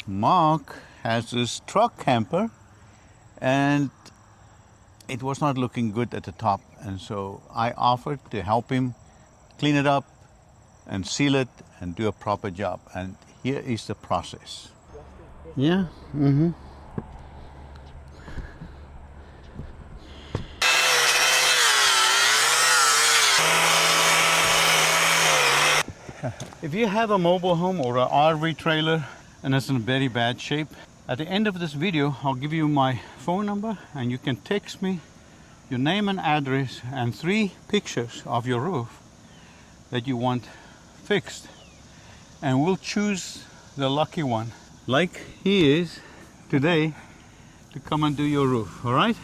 Mark has this truck camper and it was not looking good at the top, and so I offered to help him clean it up and seal it and do a proper job, and here is the process. Yeah. If you have a mobile home or an RV trailer and it's in very bad shape, at the end of this video I'll give you my phone number and you can text me your name and address and 3 pictures of your roof that you want fixed, and we'll choose the lucky one, like he is today, to come and do your roof. All right?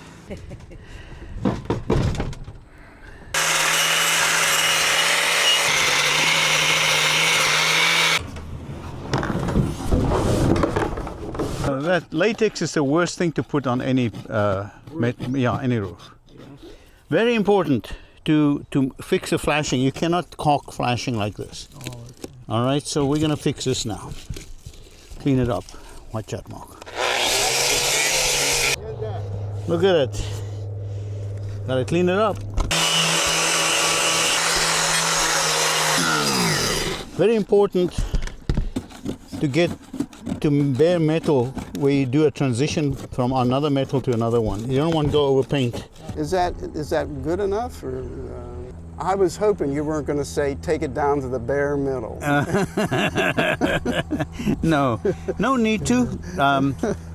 That latex is the worst thing to put on any any roof. Very important to fix the flashing. You cannot caulk flashing like this. Oh, okay. All right, so we're gonna fix this now. Clean it up. Watch out, Mark. Look at it. Gotta clean it up. Very important to get to bare metal where you do a transition from another metal to another one. You don't want to go over paint. Is that good enough? Or, I was hoping you weren't going to say take it down to the bare middle. No need to.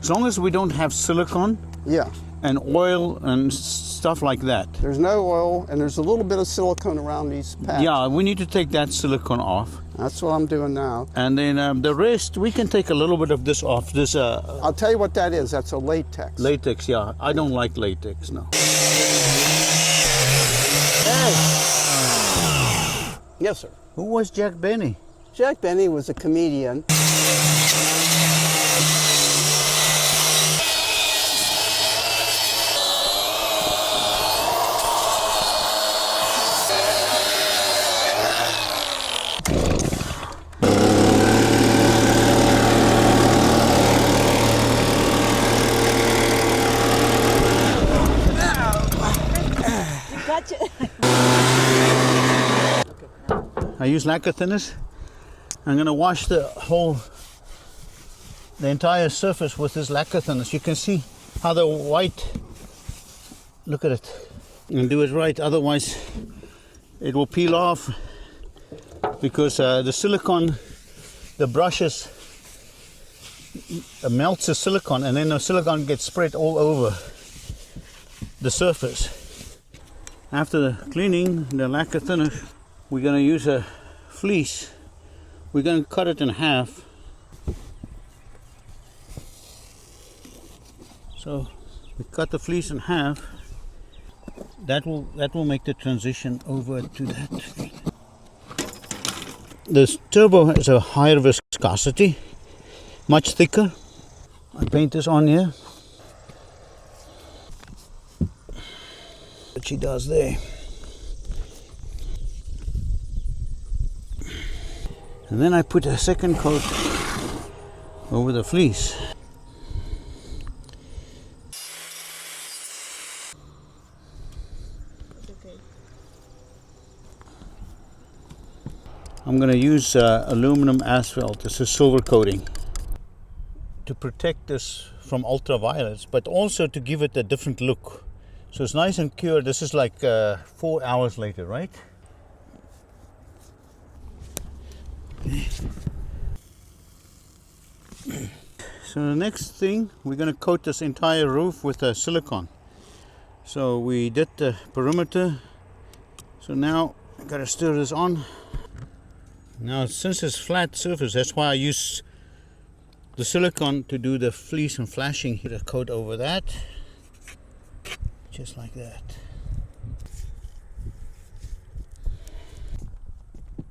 As long as we don't have silicone. Yeah. And oil and stuff like that. There's no oil, and there's a little bit of silicone around these pads. Yeah, we need to take that silicone off. That's what I'm doing now. And then the rest, we can take a little bit of this off. This. I'll tell you what that is. That's a latex. Latex, yeah. I don't like latex, no. Hey. Yes, sir. Who was Jack Benny? Jack Benny was a comedian. I use lacquer thinners. I'm going to wash the entire surface with this lacquer thinners. You can see how the white, look at it, and do it right, otherwise it will peel off, because the silicone, the brushes melts the silicone, and then the silicone gets spread all over the surface. After cleaning the lacquer thinner, we're going to use a fleece. We're going to cut it in half. So we cut the fleece in half. That will make the transition over to that. This turbo has a higher viscosity, much thicker. I paint this on here. What she does there. And then I put a second coat over the fleece. I'm going to use aluminum asphalt. This is silver coating to protect this from ultraviolets, but also to give it a different look. So it's nice and cured. This is like 4 hours later, right? So the next thing, we're going to coat this entire roof with silicone. So we did the perimeter. So now I got to stir this on. Now since it's flat surface, that's why I use the silicone to do the fleece and flashing. Put a coat over that, just like that.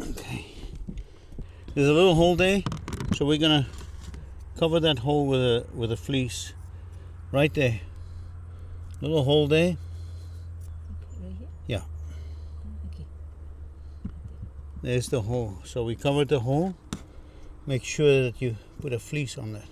Okay. There's a little hole there, so we're gonna cover that hole with a fleece, right there. Little hole there. Right here? Yeah. Okay. There's the hole. So we covered the hole. Make sure that you put a fleece on that.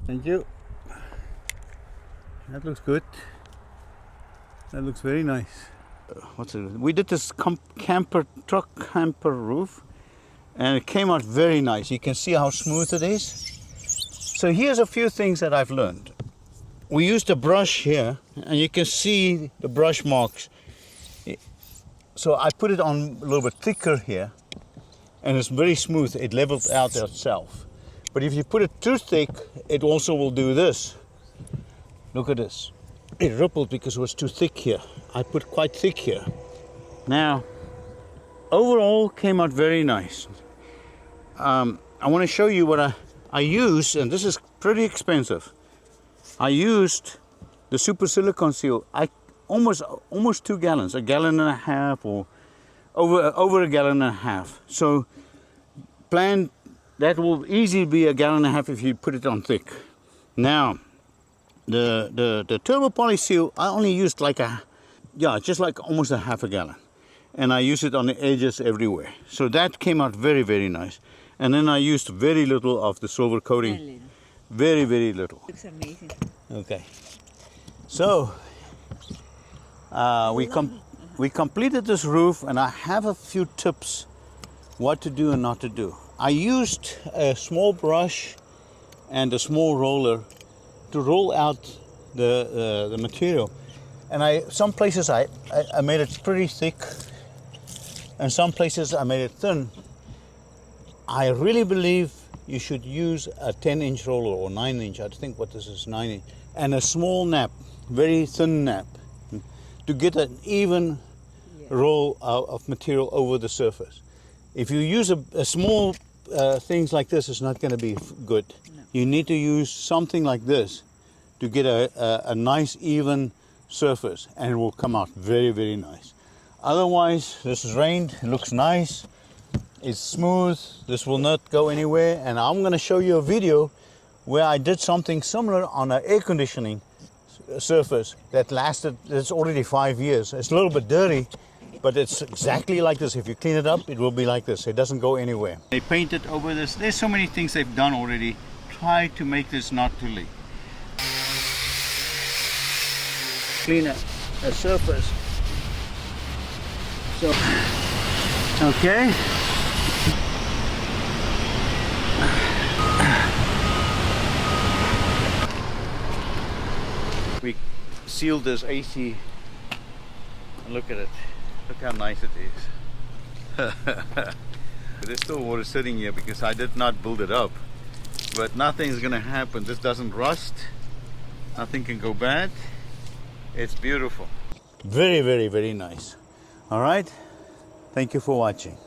Thank you. That looks good. That looks very nice. What's it? We did this truck camper roof, and it came out very nice. You can see how smooth it is. So here's a few things that I've learned. We used a brush here, and you can see the brush marks. So I put it on a little bit thicker here, and it's very smooth. It levels out itself. But if you put it too thick, it also will do this. Look at this. It rippled because it was too thick here. I put quite thick here. Now, overall came out very nice. I want to show you what I used, and this is pretty expensive. I used the super silicone seal. Almost 2 gallons, 1.5 gallons, or over 1.5 gallons. So plan that will easily be 1.5 gallons if you put it on thick. Now the turbo poly seal, I only used just like almost 1/2 gallon, and I use it on the edges everywhere. So that came out very, very nice. And then I used very little of the silver coating. Very, very little. Looks amazing. Okay. So we completed this roof, and I have a few tips what to do and not to do. I used a small brush and a small roller to roll out the material, and some places I made it pretty thick, and some places I made it thin. I really believe you should use a 10-inch roller or 9-inch. I think what this is, 9-inch, and a small nap, very thin nap, to get an even roll of material over the surface. If you use a small things like this, it's not going to be good. No. You need to use something like this to get a nice even surface, and it will come out very, very nice. Otherwise, this is rained, it looks nice, it's smooth, this will not go anywhere. And I'm going to show you a video where I did something similar on an air conditioning surface that lasted, it's already 5 years. It's a little bit dirty, but it's exactly like this. If you clean it up, it will be like this. It doesn't go anywhere. They painted over this. There's so many things they've done already. Try to make this not to leak. Clean a surface. So, okay. We sealed this AC. Look at it. Look how nice it is. There's still water sitting here because I did not build it up. But nothing's gonna happen. This doesn't rust. Nothing can go bad. It's beautiful. Very, very, very nice. All right. Thank you for watching.